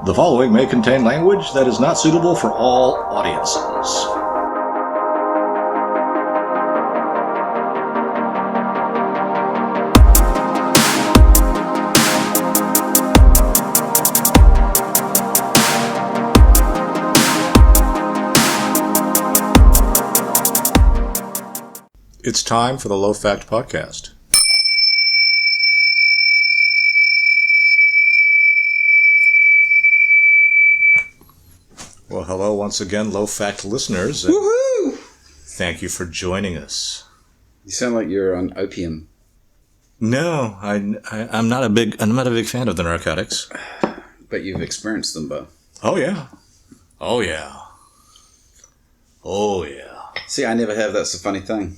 The following may contain language that is not suitable for all audiences. It's time for the Low Fact Podcast. Well, hello once again, Low Fact listeners. Woohoo! Thank you for joining us. You sound like you're on opium. No, I'm not a big fan of the narcotics. But you've experienced them both. Oh yeah. Oh yeah. Oh yeah. See, I never have. That's the funny thing.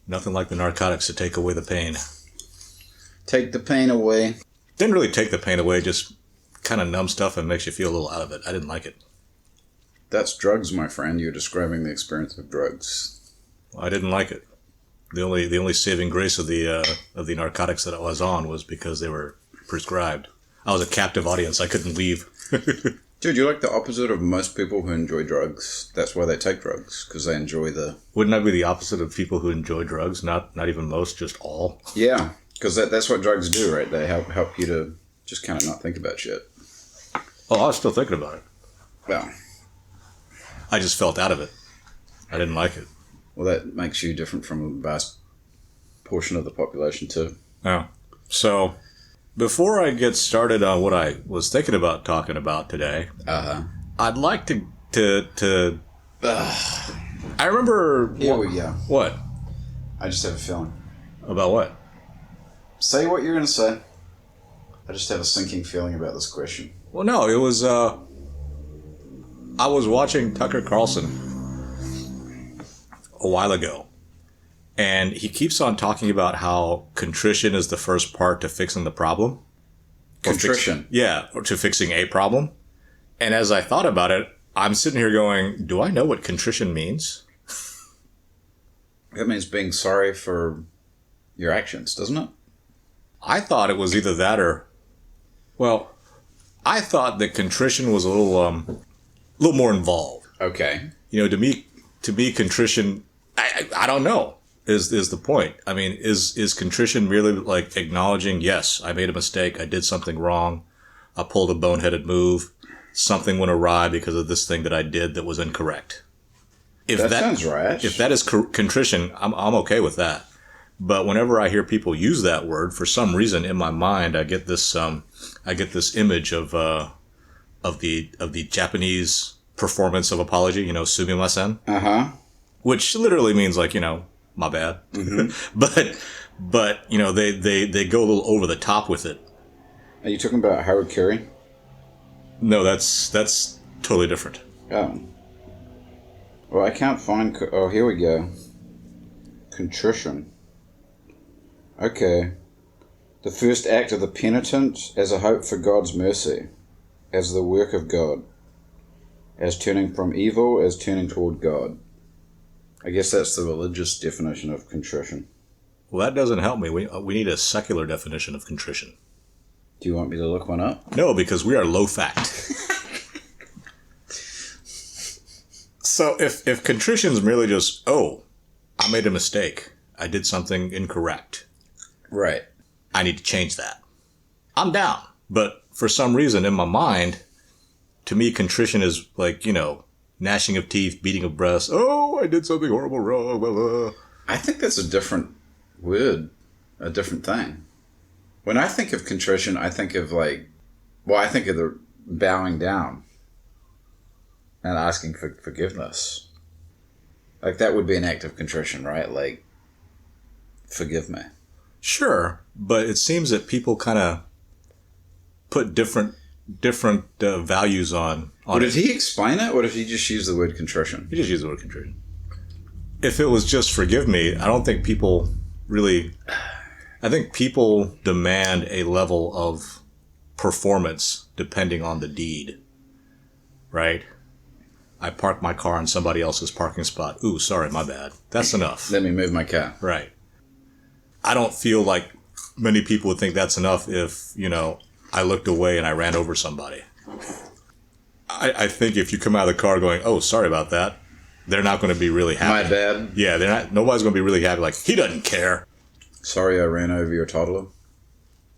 Nothing like the narcotics to take away the pain. Take the pain away. Didn't really take the pain away, just kind of numb stuff and makes you feel a little out of it. I didn't like it. That's drugs, my friend. You're describing the experience of drugs. I didn't like it. The only saving grace of the narcotics that I was on was because they were prescribed. I was a captive audience. I couldn't leave. Dude, you're like the opposite of most people who enjoy drugs. That's why they take drugs, because they enjoy the... Wouldn't I be the opposite of people who enjoy drugs? Not even most, just all? Yeah, because that's what drugs do, right? They help you to just kind of not think about shit. Oh, I was still thinking about it. Well... I just felt out of it. I didn't like it. Well, that makes you different from a vast portion of the population, too. Oh. So, before I get started on what I was thinking about talking about today, I'd like to I remember... Here we go. What? I just have a feeling. About what? Say what you're going to say. I just have a sinking feeling about this question. Well, no, it was... I was watching Tucker Carlson a while ago, and he keeps on talking about how contrition is the first part to fixing the problem. Contrition? Or to fixing a problem. And as I thought about it, I'm sitting here going, do I know what contrition means? That means being sorry for your actions, doesn't it? I thought it was either that or... Well, I thought that contrition was a little more involved. Okay. You know, to me, contrition, I don't know, is the point. I mean, is contrition merely like acknowledging, yes, I made a mistake, I did something wrong, I pulled a boneheaded move, something went awry because of this thing that I did that was incorrect. If that sounds right. If that is contrition, I'm okay with that. But whenever I hear people use that word, for some reason in my mind, I get this image of the Japanese performance of apology, you know, sumimasen. Which literally means like, you know, my bad. Mm-hmm. but you know, they go a little over the top with it. Are you talking about harakiri? No, that's totally different. Oh. Well, I can't find... Oh, here we go. Contrition. Okay. The first act of the penitent as a hope for God's mercy, as the work of God, as turning from evil, as turning toward God. I guess that's the religious definition of contrition. Well, that doesn't help me. We need a secular definition of contrition. Do you want me to look one up? No, because we are low fact. So if contrition is merely just, oh, I made a mistake, I did something incorrect. Right. I need to change that. I'm down. But for some reason in my mind, to me, contrition is like, you know, gnashing of teeth, beating of breasts. Oh, I did something horrible wrong. Blah, blah. I think that's a different word, a different thing. When I think of contrition, I think of I think of the bowing down and asking for forgiveness. Like, that would be an act of contrition, right? Like, forgive me. Sure, but it seems that people kind of put different values on Did it. he explain it, or did he just use the word contrition? He just used the word contrition. If it was just forgive me, I don't think people really... I think people demand a level of performance depending on the deed, right? I parked my car in somebody else's parking spot. Ooh, sorry, my bad. That's enough. Let me move my car. Right. I don't feel like many people would think that's enough if, you know, I looked away and I ran over somebody. I think if you come out of the car going, oh, sorry about that, they're not going to be really happy. My bad. Yeah, they're not. Nobody's going to be really happy. Like, he doesn't care. Sorry I ran over your toddler.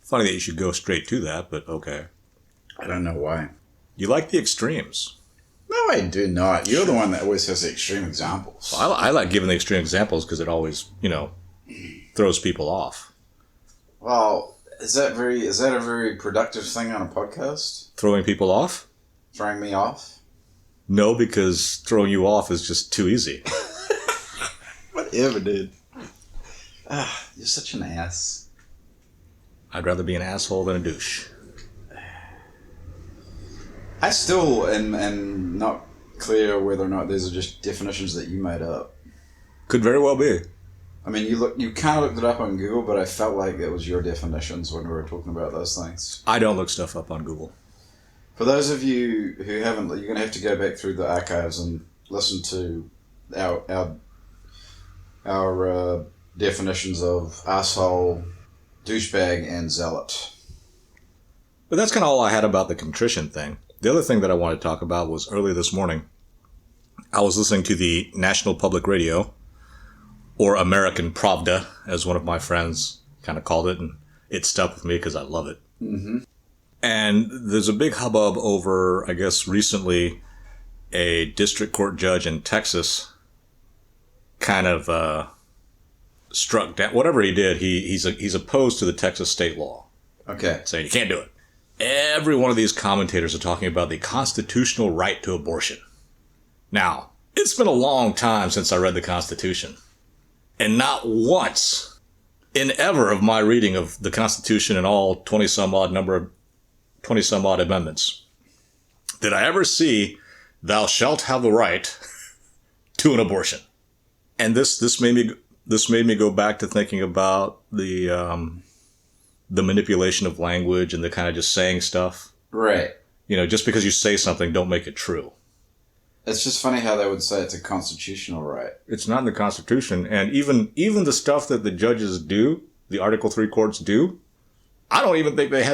Funny that you should go straight to that, but okay. I don't know why. You like the extremes. No, I do not. You're the one that always has the extreme examples. I like giving the extreme examples because it always, throws people off. Well, is that a very productive thing on a podcast? Throwing people off? Throwing me off? No, because throwing you off is just too easy. Whatever, dude. You're such an ass. I'd rather be an asshole than a douche. I still am not clear whether or not these are just definitions that you made up. Could very well be. I mean, you kind of looked it up on Google, but I felt like it was your definitions when we were talking about those things. I don't look stuff up on Google. For those of you who haven't, you're going to have to go back through the archives and listen to our definitions of asshole, douchebag, and zealot. But that's kind of all I had about the contrition thing. The other thing that I wanted to talk about was early this morning, I was listening to the National Public Radio, or American Pravda, as one of my friends kind of called it, and it stuck with me because I love it. Mm-hmm. And there's a big hubbub over, I guess, recently, a district court judge in Texas kind of struck down, whatever he did, he's opposed to the Texas state law. Okay. Saying you can't do it. Every one of these commentators are talking about the constitutional right to abortion. Now, it's been a long time since I read the Constitution. And not once in ever of my reading of the Constitution and all 20-some odd amendments did I ever see, thou shalt have the right to an abortion. And this made me go back to thinking about the manipulation of language and the kind of just saying stuff. Right. Just because you say something, don't make it true. It's just funny how they would say it's a constitutional right. It's not in the Constitution. And even the stuff that the judges do, the Article 3 courts do, I don't even think they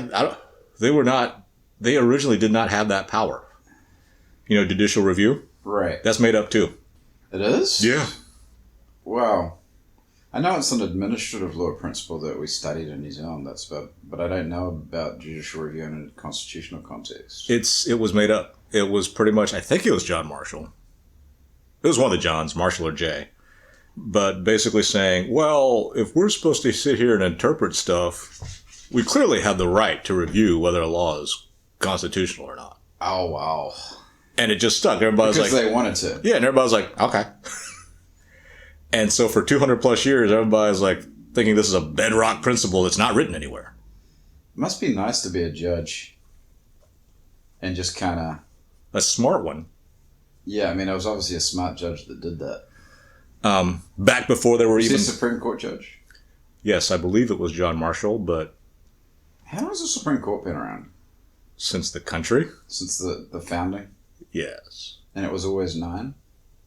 originally did not have that power. Judicial review. Right. That's made up too. It is? Yeah. Wow. I know it's an administrative law principle that we studied in New Zealand, but I don't know about judicial review in a constitutional context. It was made up. It was pretty much, I think it was John Marshall. It was one of the Johns, Marshall or Jay. But basically saying, well, if we're supposed to sit here and interpret stuff, we clearly have the right to review whether a law is constitutional or not. Oh, wow. And it just stuck. Everybody was like... Because they wanted to. Yeah, and everybody was like, okay. And so for 200 plus years, everybody's like thinking this is a bedrock principle that's not written anywhere. It must be nice to be a judge and just kind of... A smart one. Yeah, I mean, I was obviously a smart judge that did that. Back before there were even... Was he a Supreme Court judge? Yes, I believe it was John Marshall, but... How long has the Supreme Court been around? Since the country? Since the founding? Yes. And it was always 9?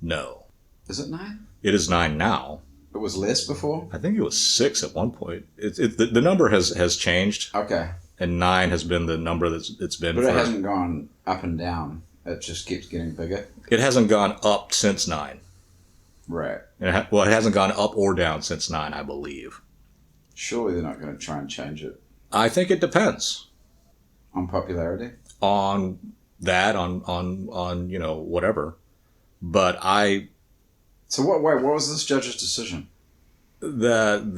No. Is it 9? It is 9 now. It was less before? I think it was 6 at one point. The number has changed. Okay. And 9 has been the number it's been. But it hasn't gone up and down. It just keeps getting bigger. It hasn't gone up since 9. Right. It hasn't gone up or down since 9, I believe. Surely they're not going to try and change it. I think it depends. On popularity? On that, on whatever. But So what was this judge's decision? That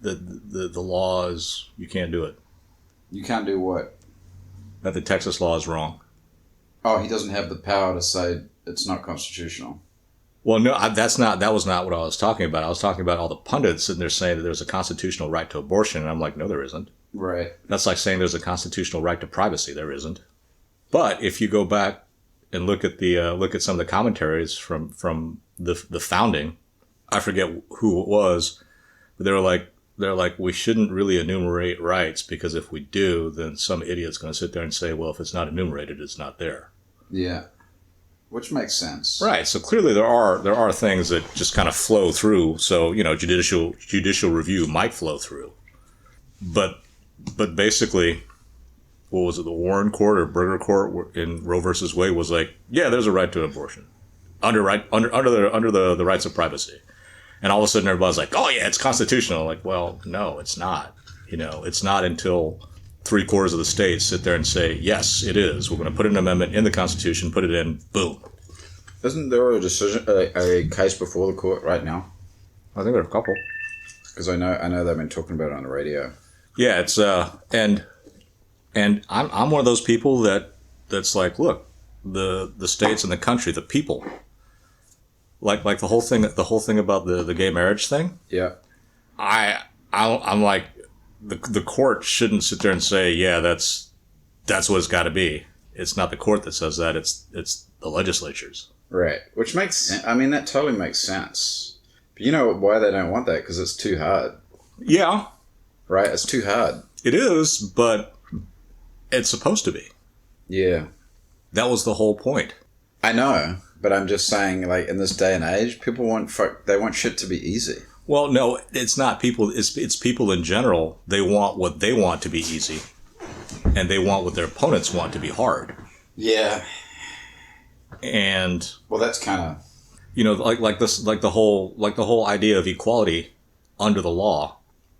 the law is, you can't do it. You can't do what? That the Texas law is wrong. Oh, he doesn't have the power to say it's not constitutional. Well, no, that was not what I was talking about. I was talking about all the pundits sitting there saying that there's a constitutional right to abortion, and I'm like, no, there isn't. Right. That's like saying there's a constitutional right to privacy. There isn't. But if you go back and look at some of the commentaries from the founding, I forget who it was, but they're like, we shouldn't really enumerate rights because if we do, then some idiot's going to sit there and say, well, if it's not enumerated, it's not there. Yeah. Which makes sense. Right. So clearly there are things that just kind of flow through. So, judicial review might flow through. But But basically, what was it? The Warren Court or Burger Court in Roe versus Wade was like, yeah, there's a right to abortion under the rights of privacy. And all of a sudden, everybody's like, oh yeah, it's constitutional. Like, well, no, it's not. It's not until 3/4 of the states sit there and say, yes, it is. We're going to put an amendment in the Constitution, put it in, boom. Isn't there a decision, a case before the court right now? I think there are a couple. Because I know they've been talking about it on the radio. Yeah, it's and I'm one of those people that's like, look, the states and the country, the people, like the whole thing about the gay marriage thing. Yeah, I'm like, the court shouldn't sit there and say, yeah, that's what it's got to be. It's not the court that says that. It's the legislatures. Right, which makes sense. I mean, that totally makes sense. But you know why they don't want that? Because it's too hard. Yeah. Right? It's too hard. It is, but it's supposed to be. Yeah. That was the whole point. I know, but I'm just saying, like, in this day and age, people want shit to be easy. Well, no, it's not people. It's people in general. They want what they want to be easy, and they want what their opponents want to be hard. Yeah. And well, that's kind of the whole idea of equality under the law.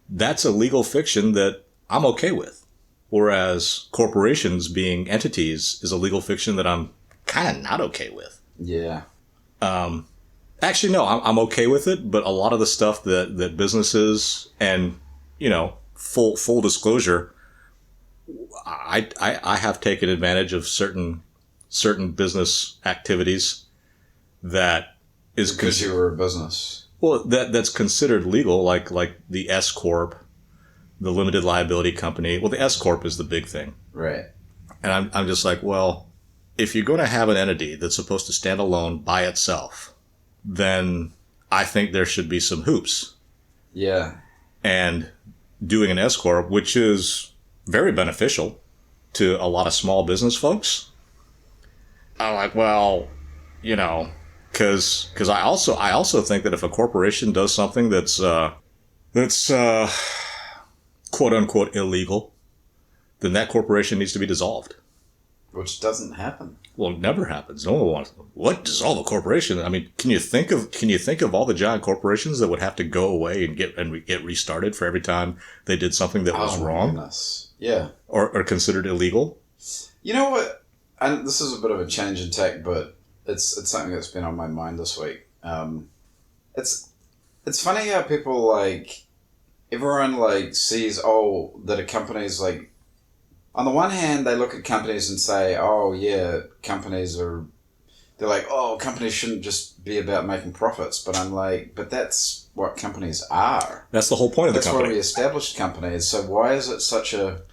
That's a legal fiction that I'm okay with. Whereas corporations being entities is a legal fiction that I'm kind of not okay with. Yeah. Actually, no, I'm okay with it. But a lot of the stuff that businesses and, full disclosure, I have taken advantage of certain business activities that is because you were a business. Well, that's considered legal, like the S Corp, the limited liability company. Well, the S Corp is the big thing. Right. And I'm just like, well, if you're going to have an entity that's supposed to stand alone by itself, then I think there should be some hoops. Yeah. And doing an S Corp, which is very beneficial to a lot of small business folks, I'm like, well, because I also think that if a corporation does something that's quote unquote illegal, then that corporation needs to be dissolved. Which doesn't happen. Well, it never happens. No one wants dissolve a corporation. I mean, can you think of all the giant corporations that would have to go away and get restarted for every time they did something that was wrong? Goodness. Yeah. Or considered illegal? You know what? And this is a bit of a change in tack, but it's something that's been on my mind this week. It's funny how people everyone sees that a company's on the one hand they look at companies and say, oh yeah, companies shouldn't just be about making profits, but I'm like, but that's what companies are. That's the whole point of the company. That's why we established companies. So why is it such a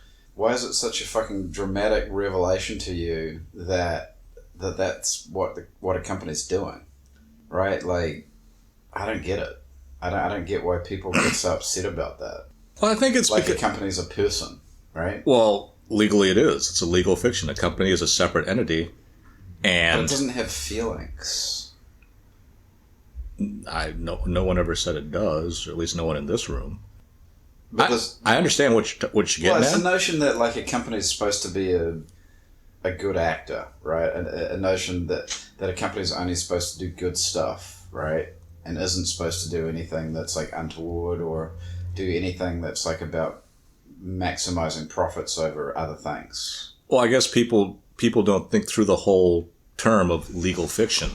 fucking dramatic revelation to you that's what a company's doing, right? Like, I don't get it. I don't get why people get so upset about that. Well, I think it's like a company's a person, right? Well, legally it is. It's a legal fiction. A company is a separate entity, and but it doesn't have feelings. No one ever said it does, or at least no one in this room. But I understand what you're getting at. Well, it's the notion that a company is supposed to be a good actor, right? A notion that a company is only supposed to do good stuff, right? And isn't supposed to do anything that's untoward or do anything that's about maximizing profits over other things. Well, I guess people don't think through the whole term of legal fiction.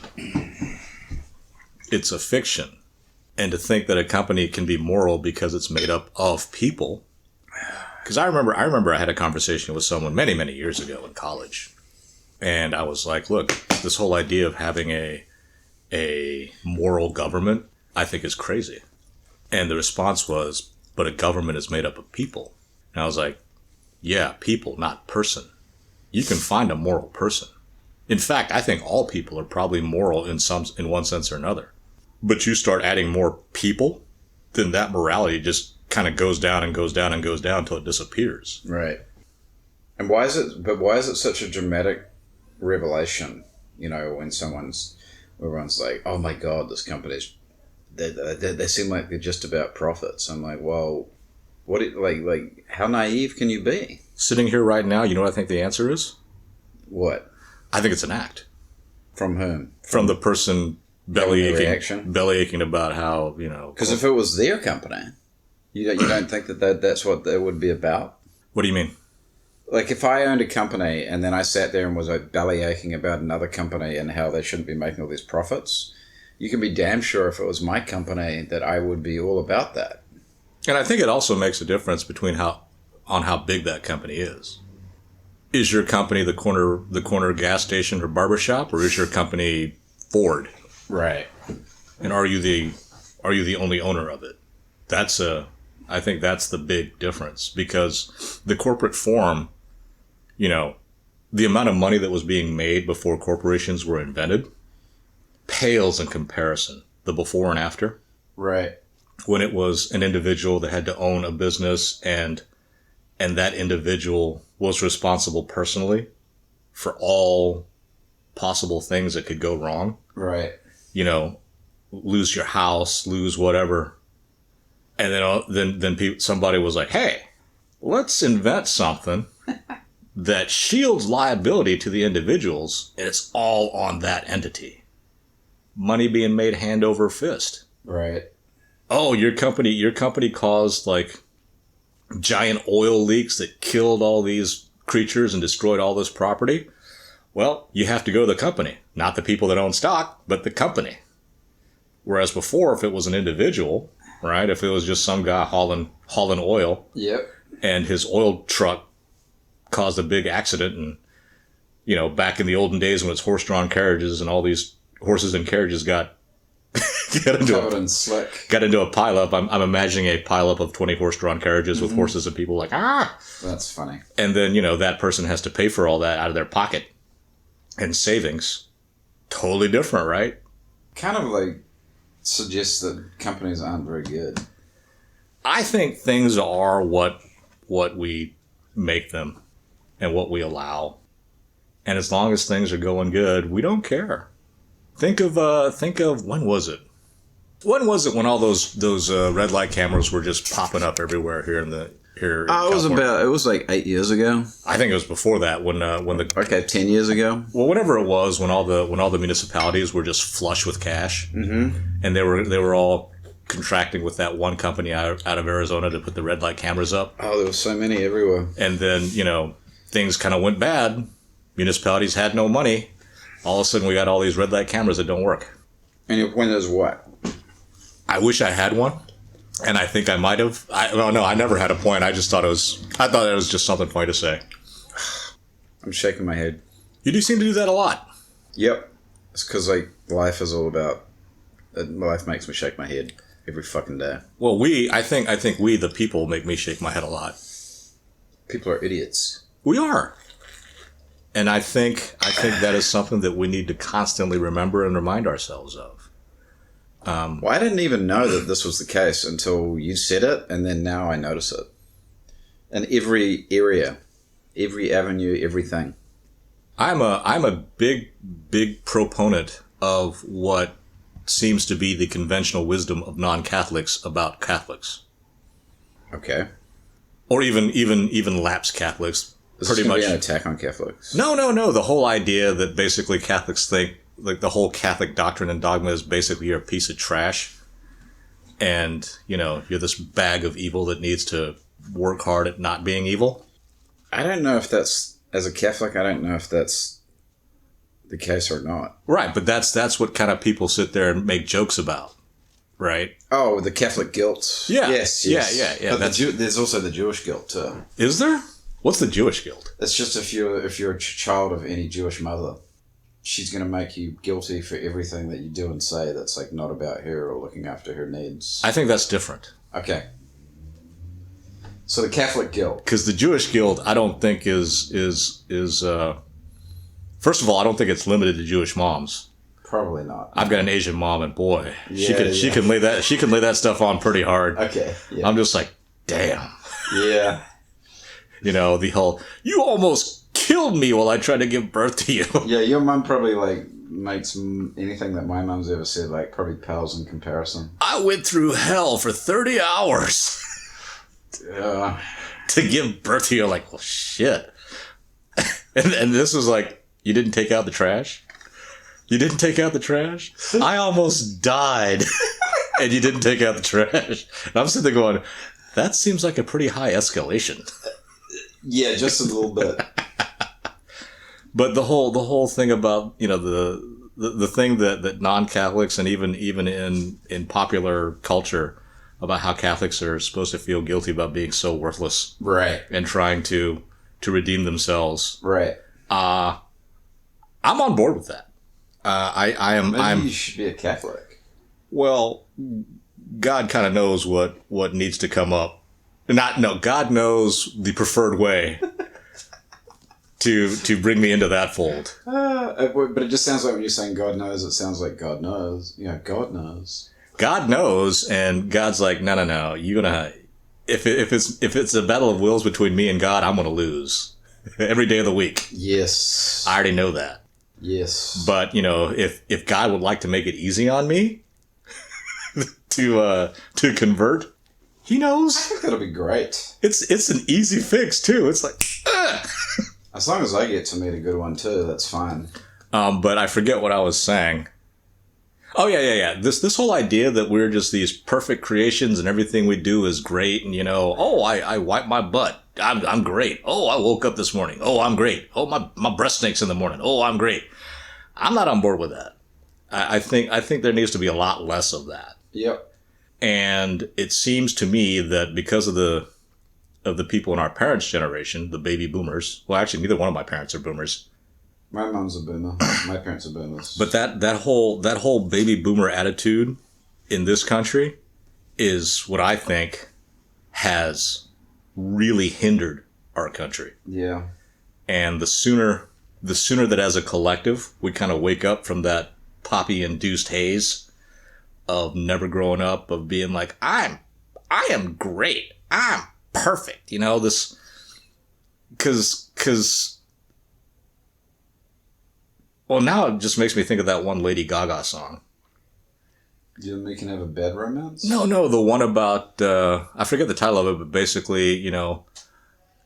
It's a fiction. And to think that a company can be moral because it's made up of people. Because I remember I had a conversation with someone many, many years ago in college. And I was like, look, this whole idea of having a moral government, I think is crazy. And the response was, but a government is made up of people. And I was like, yeah, people, not person. You can find a moral person. In fact, I think all people are probably moral in one sense or another. But you start adding more people, then that morality just kind of goes down and goes down and goes down until it disappears. Right. And why is it such a dramatic revelation, when everyone's like, oh my God, this company's, they seem like they're just about profits. I'm like, well, How naive can you be? Sitting here right now, you know what I think the answer is? What? I think it's an act. From whom? From the person belly aching about how, Because if it was their company, you don't think that's what that would be about? What do you mean? Like, if I owned a company and then I sat there and was like belly aching about another company and how they shouldn't be making all these profits, you can be damn sure if it was my company that I would be all about that. And I think it also makes a difference between how big that company is. Is your company the corner gas station or barbershop, or is your company Ford? Right. And are you the only owner of it? I think that's the big difference, because the corporate form, the amount of money that was being made before corporations were invented pales in comparison. The before and after. Right. When it was an individual that had to own a business and that individual was responsible personally for all possible things that could go wrong. Right. Lose your house, lose whatever. And then somebody was like, hey, let's invent something that shields liability to the individuals, and it's all on that entity. Money being made hand over fist. Right. Oh, your company caused like giant oil leaks that killed all these creatures and destroyed all this property. Well, you have to go to the company, not the people that own stock, but the company. Whereas before, if it was an individual, right, if it was just some guy hauling oil, yep, and his oil truck caused a big accident, and back in the olden days when it's horse-drawn carriages and all these horses and carriages got into a pileup. I'm imagining a pileup of 20 horse-drawn carriages with horses and people like, ah! That's funny. And then, that person has to pay for all that out of their pocket and savings. Totally different, right? Kind of like suggests that companies aren't very good. I think things are what we make them and what we allow. And as long as things are going good, we don't care. Think of when was it? When was it when all those red light cameras were just popping up everywhere here in California? It was like 8 years ago. I think it was before that when 10 years ago. Well, whatever it was, when all the municipalities were just flush with cash, and they were all contracting with that one company out of Arizona to put the red light cameras up. Oh, there were so many everywhere. And then things kind of went bad. Municipalities had no money. All of a sudden, we got all these red light cameras that don't work. And your point is what? I wish I had one, and I think I might have. I never had a point. I thought it was just something funny to say. I'm shaking my head. You do seem to do that a lot. Yep. It's because life is all about. Life makes me shake my head every fucking day. Well, I think we the people make me shake my head a lot. People are idiots. We are. And I think that is something that we need to constantly remember and remind ourselves of. Well, I didn't even know that this was the case until you said it, and then now I notice it. In every area, every avenue, everything. I'm a big proponent of what seems to be the conventional wisdom of non-Catholics about Catholics. Okay. Or even lapsed Catholics. This is going to be an attack on Catholics. No. The whole idea that basically Catholics think, like the whole Catholic doctrine and dogma is basically you're a piece of trash. And, you're this bag of evil that needs to work hard at not being evil. I don't know if that's, as a Catholic, I don't know if that's the case or not. Right, but that's what kind of people sit there and make jokes about. Right? Oh, the Catholic guilt. Yeah. Yes. Yeah. But there's also the Jewish guilt too. Is there? What's the Jewish guilt? It's just if you're a child of any Jewish mother, she's going to make you guilty for everything that you do and say that's not about her or looking after her needs. I think that's different. Okay. So the Catholic guilt. Because the Jewish guilt, I don't think is first of all, I don't think it's limited to Jewish moms. Probably not. I've got an Asian mom, and boy, she can lay that stuff on pretty hard. Okay. Yeah. I'm just like, damn. Yeah. The whole, you almost killed me while I tried to give birth to you. Yeah, your mum probably makes anything that my mum's ever said probably pales in comparison. I went through hell for 30 hours. to give birth to you. Like, well, shit. And this was like, you didn't take out the trash? You didn't take out the trash? I almost died. And you didn't take out the trash. And I'm sitting there going, that seems like a pretty high escalation. Yeah, just a little bit. But the whole thing about, you know, the thing that non-Catholics and even in popular culture about how Catholics are supposed to feel guilty about being so worthless. Right. And trying to redeem themselves. Right. I'm on board with that. I am. Maybe you should be a Catholic. Well, God kind of knows what needs to come up. God knows the preferred way to bring me into that fold. But it just sounds like when you're saying God knows, it sounds like God knows. Yeah, God knows. God knows, and God's like, no. You're gonna. If it's a battle of wills between me and God, I'm gonna lose every day of the week. Yes, I already know that. Yes, but you know, if God would like to make it easy on me to convert, He knows. I think that'll be great. It's an easy fix too. It's like, as long as I get to meet a good one too, that's fine. But I forget what I was saying. Oh yeah. This whole idea that we're just these perfect creations and everything we do is great, and you know, I wipe my butt. I'm great. Oh, I woke up this morning. Oh, I'm great. Oh, my breast stinks in the morning. Oh, I'm great. I'm not on board with that. I think there needs to be a lot less of that. Yep. And it seems to me that because of the people in our parents' generation, the baby boomers. Well, actually, neither one of my parents are boomers. My mom's a boomer. My parents are boomers. But that whole baby boomer attitude in this country is what I think has really hindered our country. Yeah. And the sooner that as a collective we kind of wake up from that poppy-induced haze of never growing up, of being like, I am great. I'm perfect. You know, this, cause well, now it just makes me think of that one Lady Gaga song. You and me can have a bad romance? No, the one about, I forget the title of it, but basically, you know,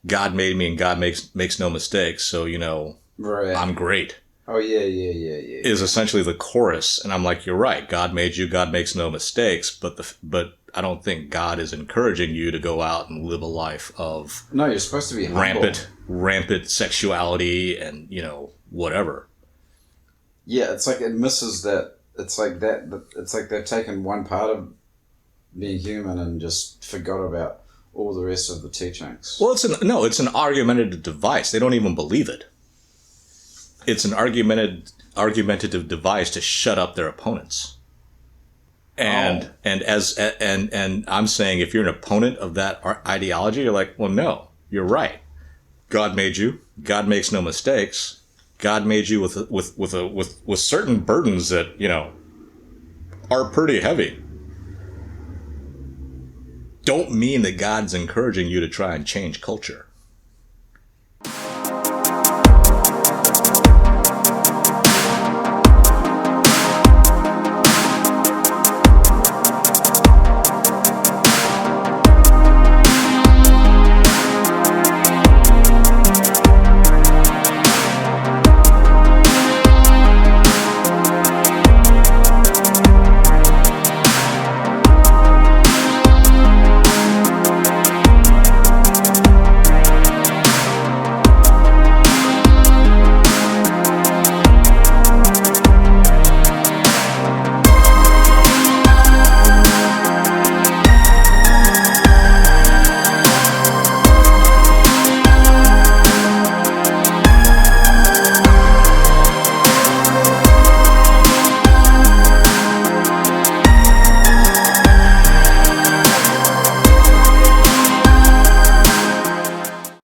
God made me and God makes no mistakes. So, you know, right. I'm great. Oh, yeah. Is essentially the chorus. And I'm like, you're right. God made you. God makes no mistakes. But I don't think God is encouraging you to go out and live a life of no, you're supposed to be humble. rampant sexuality and, you know, whatever. Yeah, it's like it misses that. It's like that. It's like they've taken one part of being human and just forgot about all the rest of the teachings. Well, it's an argumentative device. They don't even believe it. It's an argumentative device to shut up their opponents. And I'm saying, if you're an opponent of that ideology, you're like, well, no, you're right. God made you. God makes no mistakes. God made you with certain burdens that, you know, are pretty heavy. Don't mean that God's encouraging you to try and change culture.